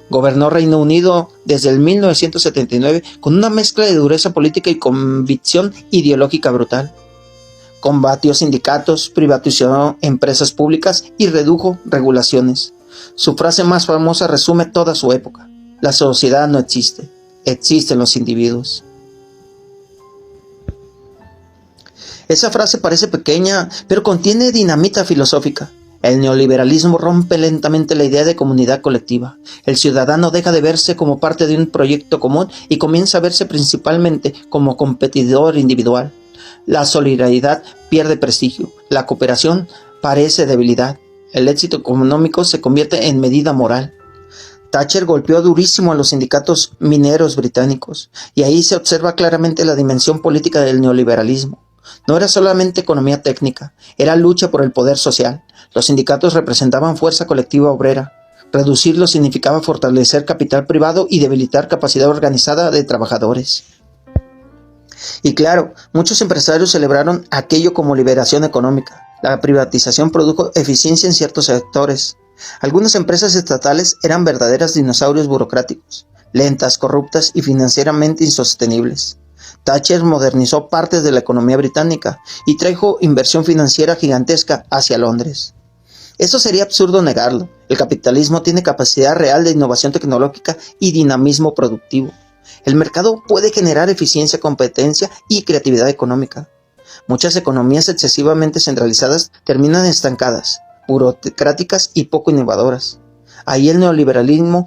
Gobernó Reino Unido desde el 1979 con una mezcla de dureza política y convicción ideológica brutal. Combatió sindicatos, privatizó empresas públicas y redujo regulaciones. Su frase más famosa resume toda su época: la sociedad no existe, existen los individuos. Esa frase parece pequeña, pero contiene dinamita filosófica. El neoliberalismo rompe lentamente la idea de comunidad colectiva. El ciudadano deja de verse como parte de un proyecto común y comienza a verse principalmente como competidor individual. La solidaridad pierde prestigio, la cooperación parece debilidad, el éxito económico se convierte en medida moral. Thatcher golpeó durísimo a los sindicatos mineros británicos, y ahí se observa claramente la dimensión política del neoliberalismo. No era solamente economía técnica, era lucha por el poder social. Los sindicatos representaban fuerza colectiva obrera. Reducirlos significaba fortalecer capital privado y debilitar capacidad organizada de trabajadores. Y claro, muchos empresarios celebraron aquello como liberación económica. La privatización produjo eficiencia en ciertos sectores. Algunas empresas estatales eran verdaderos dinosaurios burocráticos, lentas, corruptas y financieramente insostenibles. Thatcher modernizó partes de la economía británica y trajo inversión financiera gigantesca hacia Londres. Eso sería absurdo negarlo. El capitalismo tiene capacidad real de innovación tecnológica y dinamismo productivo. El mercado puede generar eficiencia, competencia y creatividad económica. Muchas economías excesivamente centralizadas terminan estancadas, burocráticas y poco innovadoras. Ahí el neoliberalismo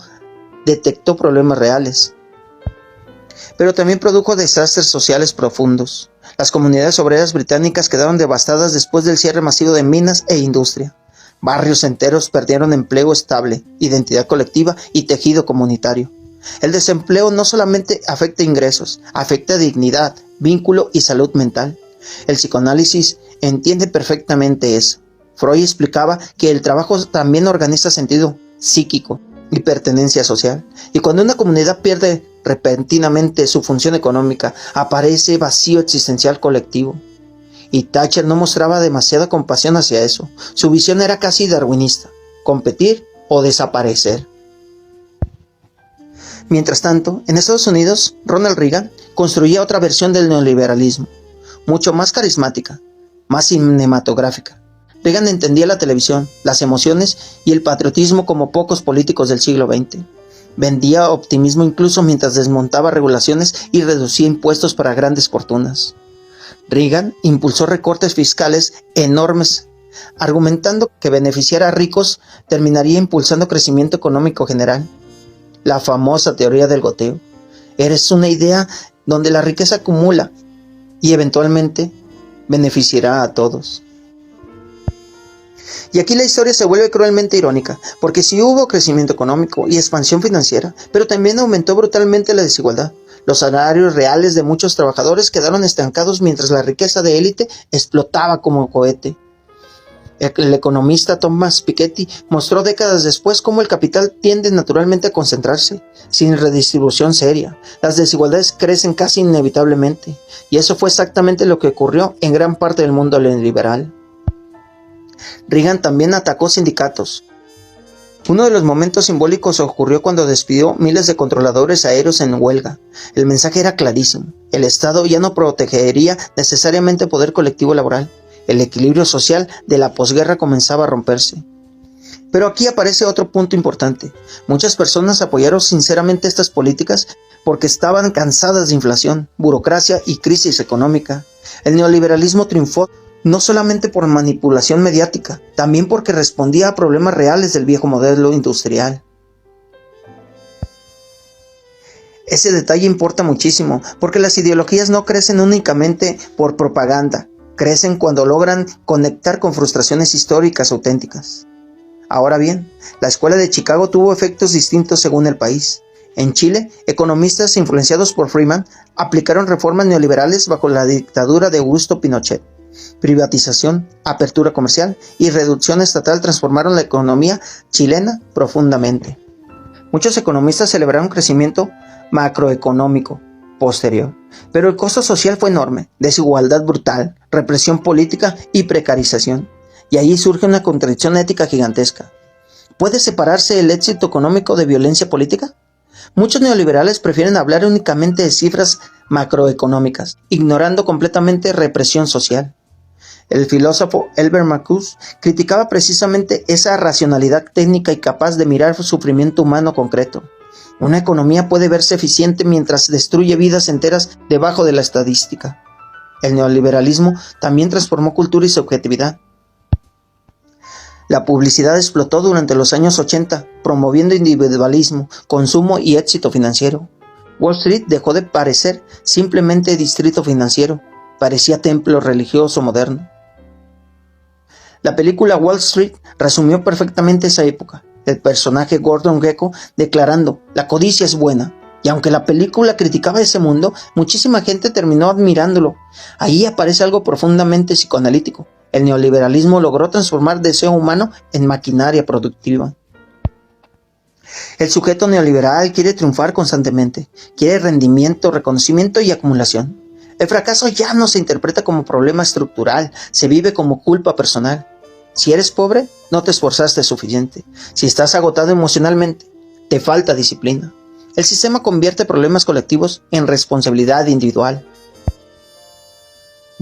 detectó problemas reales, pero también produjo desastres sociales profundos. Las comunidades obreras británicas quedaron devastadas después del cierre masivo de minas e industria. Barrios enteros perdieron empleo estable, identidad colectiva y tejido comunitario. El desempleo no solamente afecta ingresos, afecta dignidad, vínculo y salud mental. El psicoanálisis entiende perfectamente eso. Freud explicaba que el trabajo también organiza sentido psíquico y pertenencia social. Y cuando una comunidad pierde repentinamente su función económica, aparece vacío existencial colectivo. Y Thatcher no mostraba demasiada compasión hacia eso. Su visión era casi darwinista: competir o desaparecer. Mientras tanto, en Estados Unidos, Ronald Reagan construía otra versión del neoliberalismo, mucho más carismática, más cinematográfica. Reagan entendía la televisión, las emociones y el patriotismo como pocos políticos del siglo XX. Vendía optimismo incluso mientras desmontaba regulaciones y reducía impuestos para grandes fortunas. Reagan impulsó recortes fiscales enormes, argumentando que beneficiar a ricos terminaría impulsando crecimiento económico general. La famosa teoría del goteo. Es una idea donde la riqueza acumula y eventualmente beneficiará a todos. Y aquí la historia se vuelve cruelmente irónica, porque sí hubo crecimiento económico y expansión financiera, pero también aumentó brutalmente la desigualdad. Los salarios reales de muchos trabajadores quedaron estancados mientras la riqueza de élite explotaba como cohete. El economista Thomas Piketty mostró décadas después cómo el capital tiende naturalmente a concentrarse, sin redistribución seria. Las desigualdades crecen casi inevitablemente, y eso fue exactamente lo que ocurrió en gran parte del mundo liberal. Reagan también atacó sindicatos. Uno de los momentos simbólicos ocurrió cuando despidió miles de controladores aéreos en huelga. El mensaje era clarísimo: el Estado ya no protegería necesariamente el poder colectivo laboral. El equilibrio social de la posguerra comenzaba a romperse. Pero aquí aparece otro punto importante. Muchas personas apoyaron sinceramente estas políticas porque estaban cansadas de inflación, burocracia y crisis económica. El neoliberalismo triunfó no solamente por manipulación mediática, también porque respondía a problemas reales del viejo modelo industrial. Ese detalle importa muchísimo, porque las ideologías no crecen únicamente por propaganda, crecen cuando logran conectar con frustraciones históricas auténticas. Ahora bien, la Escuela de Chicago tuvo efectos distintos según el país. En Chile, economistas influenciados por Friedman aplicaron reformas neoliberales bajo la dictadura de Augusto Pinochet. Privatización, apertura comercial y reducción estatal transformaron la economía chilena profundamente. Muchos economistas celebraron crecimiento macroeconómico posterior, pero el costo social fue enorme: desigualdad brutal, represión política y precarización. Y ahí surge una contradicción ética gigantesca. ¿Puede separarse el éxito económico de violencia política? Muchos neoliberales prefieren hablar únicamente de cifras macroeconómicas, ignorando completamente represión social. El filósofo Albert Marcuse criticaba precisamente esa racionalidad técnica y capaz de mirar sufrimiento humano concreto. Una economía puede verse eficiente mientras destruye vidas enteras debajo de la estadística. El neoliberalismo también transformó cultura y subjetividad. La publicidad explotó durante los años 80, promoviendo individualismo, consumo y éxito financiero. Wall Street dejó de parecer simplemente distrito financiero, parecía templo religioso moderno. La película Wall Street resumió perfectamente esa época. El personaje Gordon Gekko declarando: la codicia es buena. Y aunque la película criticaba ese mundo, muchísima gente terminó admirándolo. Ahí aparece algo profundamente psicoanalítico. El neoliberalismo logró transformar deseo humano en maquinaria productiva. El sujeto neoliberal quiere triunfar constantemente, quiere rendimiento, reconocimiento y acumulación. El fracaso ya no se interpreta como problema estructural, se vive como culpa personal. Si eres pobre, no te esforzaste suficiente. Si estás agotado emocionalmente, te falta disciplina. El sistema convierte problemas colectivos en responsabilidad individual.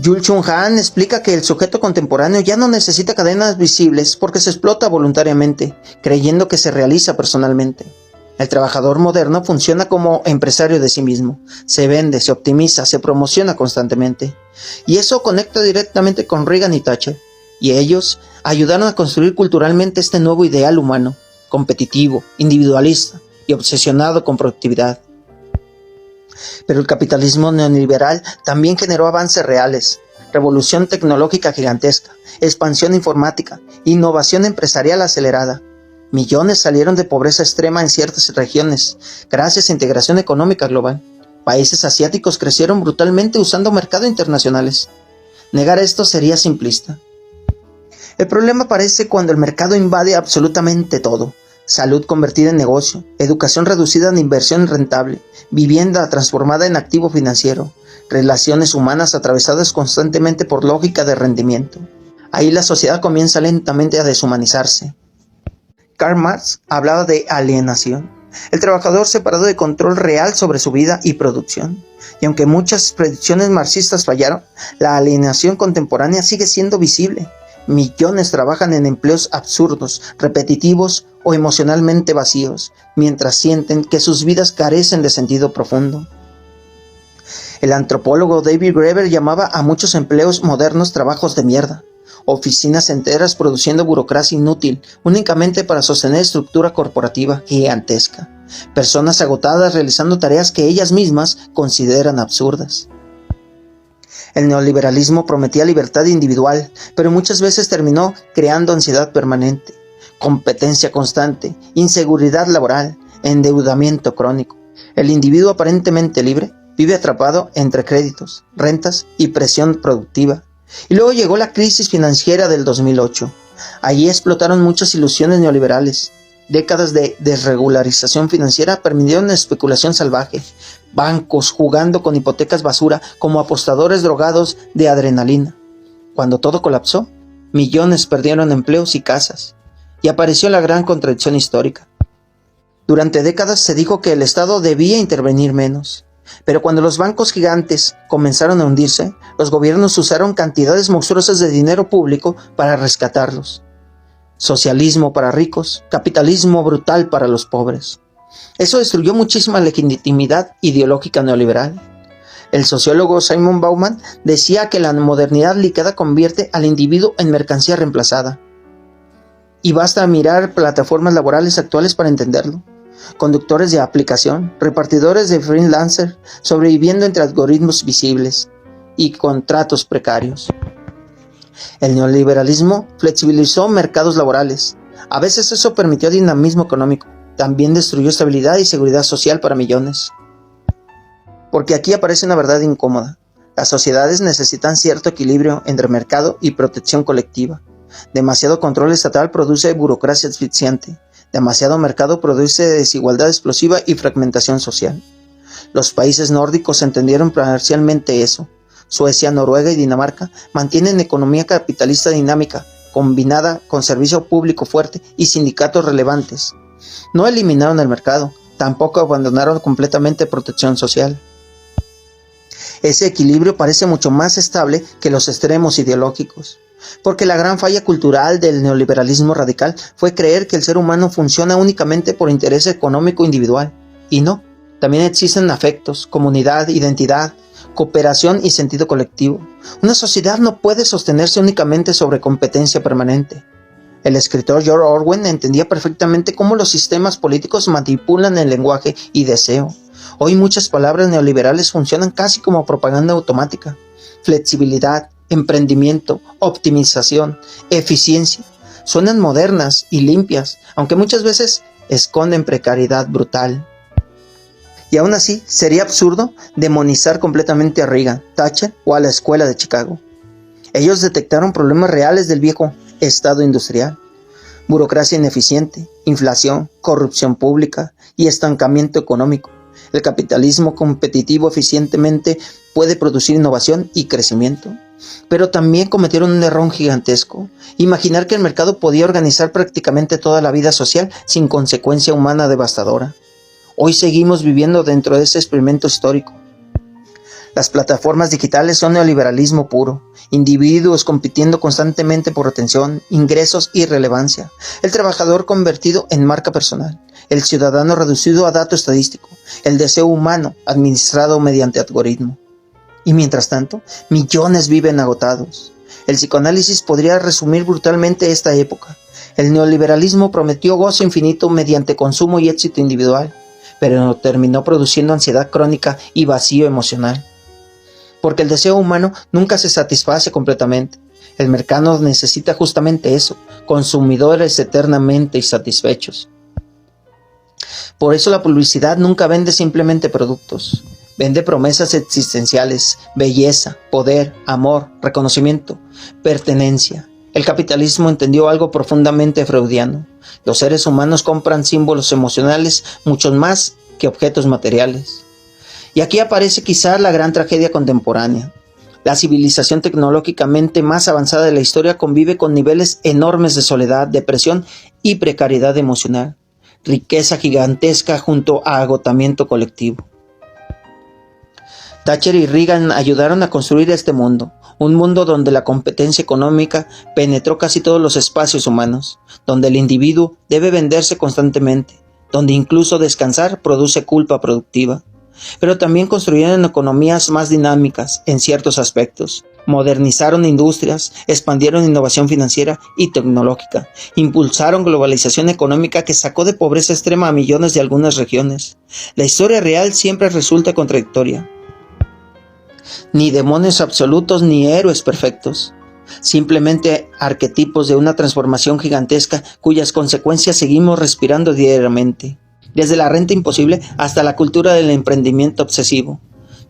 Jules Chung Han explica que el sujeto contemporáneo ya no necesita cadenas visibles porque se explota voluntariamente, creyendo que se realiza personalmente. El trabajador moderno funciona como empresario de sí mismo, se vende, se optimiza, se promociona constantemente. Y eso conecta directamente con Reagan y Thatcher, y ellos ayudaron a construir culturalmente este nuevo ideal humano, competitivo, individualista y obsesionado con productividad. Pero el capitalismo neoliberal también generó avances reales: revolución tecnológica gigantesca, expansión informática, innovación empresarial acelerada. Millones salieron de pobreza extrema en ciertas regiones, gracias a integración económica global. Países asiáticos crecieron brutalmente usando mercados internacionales. Negar esto sería simplista. El problema aparece cuando el mercado invade absolutamente todo. Salud convertida en negocio, educación reducida en inversión rentable, vivienda transformada en activo financiero, relaciones humanas atravesadas constantemente por lógica de rendimiento. Ahí la sociedad comienza lentamente a deshumanizarse. Karl Marx hablaba de alienación. el trabajador separado de control real sobre su vida y producción. Y aunque muchas predicciones marxistas fallaron, la alienación contemporánea sigue siendo visible. Millones trabajan en empleos absurdos, repetitivos o emocionalmente vacíos, mientras sienten que sus vidas carecen de sentido profundo. El antropólogo David Graeber llamaba a muchos empleos modernos trabajos de mierda. Oficinas enteras produciendo burocracia inútil, únicamente para sostener estructura corporativa gigantesca. Personas agotadas realizando tareas que ellas mismas consideran absurdas. El neoliberalismo prometía libertad individual, pero muchas veces terminó creando ansiedad permanente, competencia constante, inseguridad laboral, endeudamiento crónico. El individuo aparentemente libre vive atrapado entre créditos, rentas y presión productiva. Y luego llegó la crisis financiera del 2008. Allí explotaron muchas ilusiones neoliberales. Décadas de desregularización financiera permitieron especulación salvaje. Bancos jugando con hipotecas basura como apostadores drogados de adrenalina. Cuando todo colapsó, millones perdieron empleos y casas. Y apareció la gran contradicción histórica. Durante décadas se dijo que el Estado debía intervenir menos. Pero cuando los bancos gigantes comenzaron a hundirse, los gobiernos usaron cantidades monstruosas de dinero público para rescatarlos. Socialismo para ricos, capitalismo brutal para los pobres. Eso destruyó muchísima legitimidad ideológica neoliberal. El sociólogo Simon Bauman decía que la modernidad líquida convierte al individuo en mercancía reemplazada. Y basta mirar plataformas laborales actuales para entenderlo. Conductores de aplicación, repartidores de freelancer, sobreviviendo entre algoritmos visibles y contratos precarios. El neoliberalismo flexibilizó mercados laborales. A veces eso permitió dinamismo económico. También destruyó estabilidad y seguridad social para millones. Porque aquí aparece una verdad incómoda. Las sociedades necesitan cierto equilibrio entre mercado y protección colectiva. Demasiado control estatal produce burocracia asfixiante. Demasiado mercado produce desigualdad explosiva y fragmentación social. Los países nórdicos entendieron parcialmente eso. Suecia, Noruega y Dinamarca mantienen economía capitalista dinámica, combinada con servicio público fuerte y sindicatos relevantes. No eliminaron el mercado, tampoco abandonaron completamente protección social. Ese equilibrio parece mucho más estable que los extremos ideológicos. Porque la gran falla cultural del neoliberalismo radical fue creer que el ser humano funciona únicamente por interés económico individual. Y no, también existen afectos, comunidad, identidad, cooperación y sentido colectivo. Una sociedad no puede sostenerse únicamente sobre competencia permanente. El escritor George Orwell entendía perfectamente cómo los sistemas políticos manipulan el lenguaje y deseo. Hoy muchas palabras neoliberales funcionan casi como propaganda automática. Flexibilidad, emprendimiento, optimización, eficiencia. Suenan modernas y limpias, aunque muchas veces esconden precariedad brutal. Y aún así, sería absurdo demonizar completamente a Reagan, Thatcher o a la escuela de Chicago. Ellos detectaron problemas reales del viejo Estado industrial. Burocracia ineficiente, inflación, corrupción pública y estancamiento económico. El capitalismo competitivo eficientemente puede producir innovación y crecimiento. Pero también cometieron un error gigantesco: imaginar que el mercado podía organizar prácticamente toda la vida social sin consecuencia humana devastadora. Hoy seguimos viviendo dentro de ese experimento histórico. Las plataformas digitales son neoliberalismo puro, individuos compitiendo constantemente por atención, ingresos y relevancia, el trabajador convertido en marca personal, el ciudadano reducido a dato estadístico, el deseo humano administrado mediante algoritmo. Y mientras tanto, millones viven agotados. El psicoanálisis podría resumir brutalmente esta época. El neoliberalismo prometió gozo infinito mediante consumo y éxito individual, pero terminó produciendo ansiedad crónica y vacío emocional. Porque el deseo humano nunca se satisface completamente. El mercado necesita justamente eso, consumidores eternamente insatisfechos. Por eso la publicidad nunca vende simplemente productos. Vende promesas existenciales, belleza, poder, amor, reconocimiento, pertenencia. El capitalismo entendió algo profundamente freudiano. Los seres humanos compran símbolos emocionales mucho más que objetos materiales. Y aquí aparece quizá la gran tragedia contemporánea. La civilización tecnológicamente más avanzada de la historia convive con niveles enormes de soledad, depresión y precariedad emocional. riqueza gigantesca junto a agotamiento colectivo. Thatcher y Reagan ayudaron a construir este mundo, un mundo donde la competencia económica penetró casi todos los espacios humanos, donde el individuo debe venderse constantemente, donde incluso descansar produce culpa productiva. Pero también construyeron economías más dinámicas en ciertos aspectos, modernizaron industrias, expandieron innovación financiera y tecnológica, impulsaron globalización económica que sacó de pobreza extrema a millones de algunas regiones. La historia real siempre resulta contradictoria. Ni demonios absolutos ni héroes perfectos, simplemente arquetipos de una transformación gigantesca cuyas consecuencias seguimos respirando diariamente, desde la renta imposible hasta la cultura del emprendimiento obsesivo,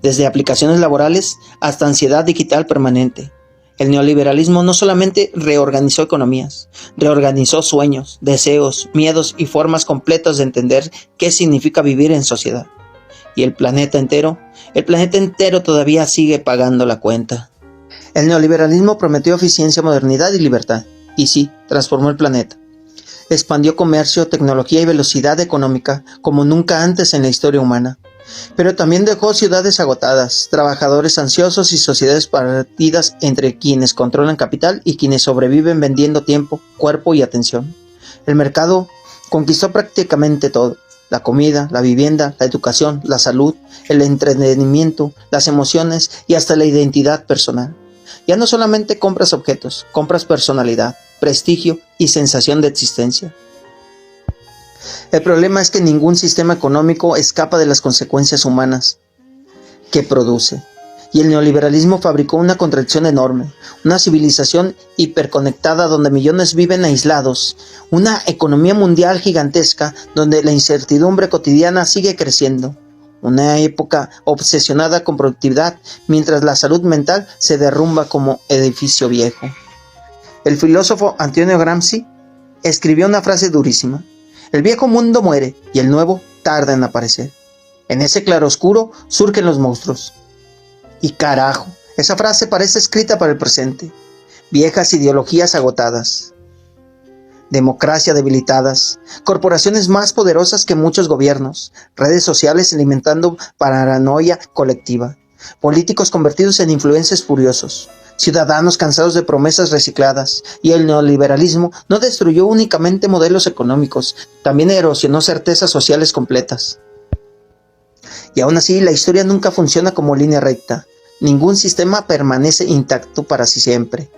desde aplicaciones laborales hasta ansiedad digital permanente. El neoliberalismo no solamente reorganizó economías, reorganizó sueños, deseos, miedos y formas completas de entender qué significa vivir en sociedad. Y el planeta entero todavía sigue pagando la cuenta. El neoliberalismo prometió eficiencia, modernidad y libertad. Y sí, transformó el planeta. Expandió comercio, tecnología y velocidad económica como nunca antes en la historia humana. Pero también dejó ciudades agotadas, trabajadores ansiosos y sociedades partidas entre quienes controlan capital y quienes sobreviven vendiendo tiempo, cuerpo y atención. El mercado conquistó prácticamente todo. La comida, la vivienda, la educación, la salud, el entretenimiento, las emociones y hasta la identidad personal. Ya no solamente compras objetos, compras personalidad, prestigio y sensación de existencia. El problema es que ningún sistema económico escapa de las consecuencias humanas que produce. Y el neoliberalismo fabricó una contradicción enorme, una civilización hiperconectada donde millones viven aislados, una economía mundial gigantesca donde la incertidumbre cotidiana sigue creciendo, una época obsesionada con productividad mientras la salud mental se derrumba como edificio viejo. El filósofo Antonio Gramsci escribió una frase durísima: el viejo mundo muere y el nuevo tarda en aparecer. En ese claroscuro surgen los monstruos. Y carajo, esa frase parece escrita para el presente. Viejas ideologías agotadas, democracia debilitadas, corporaciones más poderosas que muchos gobiernos, redes sociales alimentando paranoia colectiva, políticos convertidos en influencers furiosos, ciudadanos cansados de promesas recicladas. Y el neoliberalismo no destruyó únicamente modelos económicos, también erosionó certezas sociales completas. Y aún así, la historia nunca funciona como línea recta. Ningún sistema permanece intacto para siempre.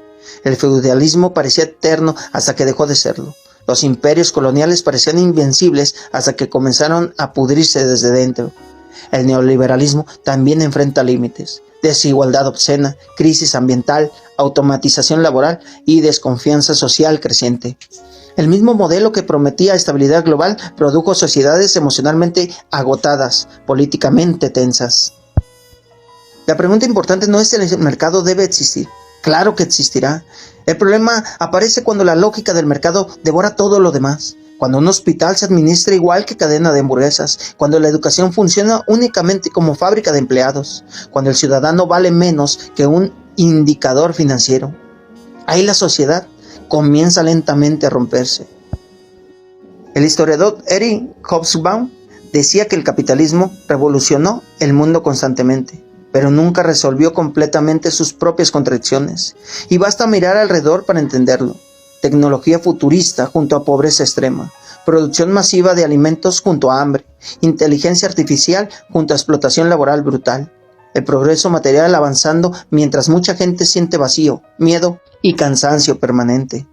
El feudalismo parecía eterno hasta que dejó de serlo. Los imperios coloniales parecían invencibles hasta que comenzaron a pudrirse desde dentro. El neoliberalismo también enfrenta límites: desigualdad obscena, crisis ambiental, automatización laboral y desconfianza social creciente. El mismo modelo que prometía estabilidad global produjo sociedades emocionalmente agotadas, políticamente tensas. La pregunta importante no es si el mercado debe existir. Claro que existirá. El problema aparece cuando la lógica del mercado devora todo lo demás. Cuando un hospital se administra igual que cadena de hamburguesas. Cuando la educación funciona únicamente como fábrica de empleados. Cuando el ciudadano vale menos que un indicador financiero. Ahí la sociedad comienza lentamente a romperse. El historiador Eric Hobsbawm decía que el capitalismo revolucionó el mundo constantemente, pero nunca resolvió completamente sus propias contradicciones. Y basta mirar alrededor para entenderlo. Tecnología futurista junto a pobreza extrema, producción masiva de alimentos junto a hambre, inteligencia artificial junto a explotación laboral brutal. El progreso material avanzando mientras mucha gente siente vacío, miedo y cansancio permanente.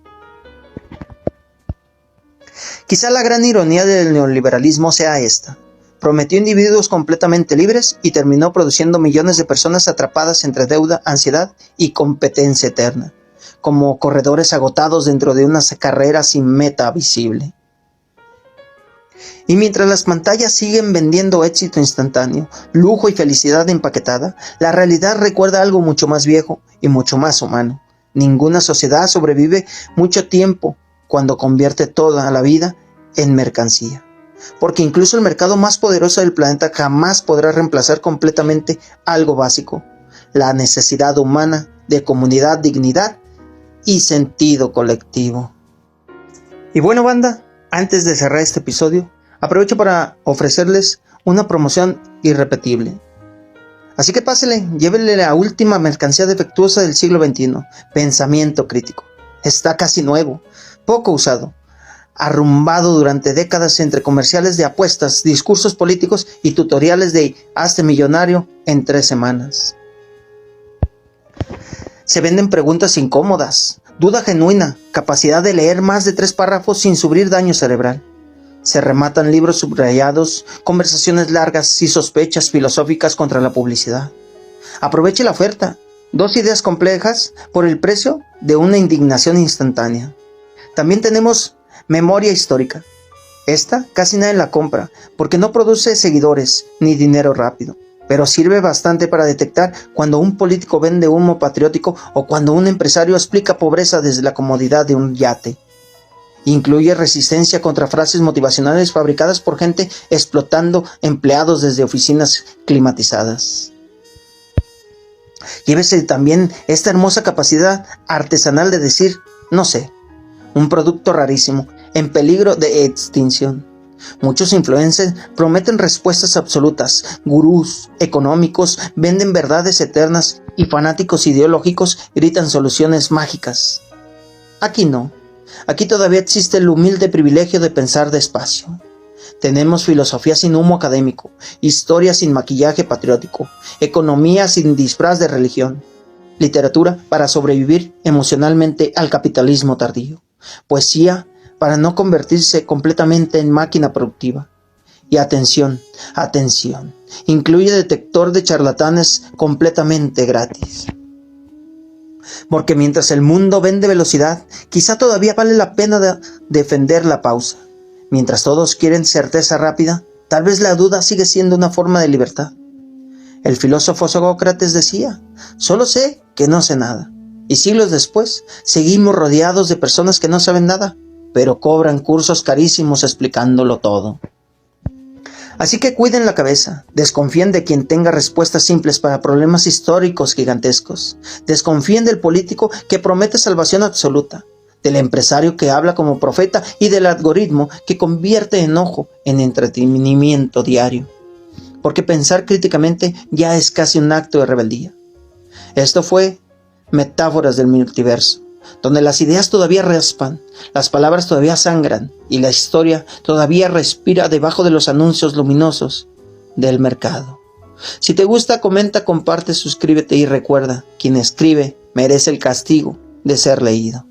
Quizá la gran ironía del neoliberalismo sea esta: prometió individuos completamente libres y terminó produciendo millones de personas atrapadas entre deuda, ansiedad y competencia eterna, como corredores agotados dentro de una carrera sin meta visible. Y mientras las pantallas siguen vendiendo éxito instantáneo, lujo y felicidad empaquetada, la realidad recuerda algo mucho más viejo y mucho más humano. Ninguna sociedad sobrevive mucho tiempo cuando convierte toda la vida en mercancía. Porque incluso el mercado más poderoso del planeta jamás podrá reemplazar completamente algo básico: la necesidad humana de comunidad, dignidad y sentido colectivo. Y bueno, banda, Antes de cerrar este episodio, aprovecho para ofrecerles una promoción irrepetible. Así que pásele, llévele la última mercancía defectuosa del siglo XXI, Pensamiento Crítico. Está casi nuevo, poco usado, arrumbado durante décadas entre comerciales de apuestas, discursos políticos y tutoriales de hazte millonario en 3 semanas. Se venden preguntas incómodas, duda genuina, capacidad de leer más de 3 párrafos sin sufrir daño cerebral. Se rematan libros subrayados, conversaciones largas y sospechas filosóficas contra la publicidad. Aproveche la oferta. 2 ideas complejas por el precio de una indignación instantánea. También tenemos memoria histórica. Esta casi nadie la compra porque no produce seguidores ni dinero rápido, pero sirve bastante para detectar cuando un político vende humo patriótico o cuando un empresario explica pobreza desde la comodidad de un yate. Incluye resistencia contra frases motivacionales fabricadas por gente explotando empleados desde oficinas climatizadas. Llévese también esta hermosa capacidad artesanal de decir, no sé, un producto rarísimo, en peligro de extinción. Muchos influencers prometen respuestas absolutas, gurús económicos venden verdades eternas y fanáticos ideológicos gritan soluciones mágicas. Aquí no. Aquí todavía existe el humilde privilegio de pensar despacio. Tenemos filosofía sin humo académico, historia sin maquillaje patriótico, economía sin disfraz de religión, literatura para sobrevivir emocionalmente al capitalismo tardío, poesía para no convertirse completamente en máquina productiva. Y atención, incluye detector de charlatanes completamente gratis. Porque mientras el mundo vende velocidad, quizá todavía vale la pena defender la pausa. Mientras todos quieren certeza rápida, tal vez la duda sigue siendo una forma de libertad. El filósofo Sócrates decía, solo sé que no sé nada. Y siglos después, seguimos rodeados de personas que no saben nada, pero cobran cursos carísimos explicándolo todo. Así que cuiden la cabeza, desconfíen de quien tenga respuestas simples para problemas históricos gigantescos, desconfíen del político que promete salvación absoluta, del empresario que habla como profeta y del algoritmo que convierte enojo en entretenimiento diario, porque pensar críticamente ya es casi un acto de rebeldía. Esto fue Metáforas del Multiverso, donde las ideas todavía raspan, las palabras todavía sangran y la historia todavía respira debajo de los anuncios luminosos del mercado. Si te gusta, comenta, comparte, suscríbete y recuerda, quien escribe merece el castigo de ser leído.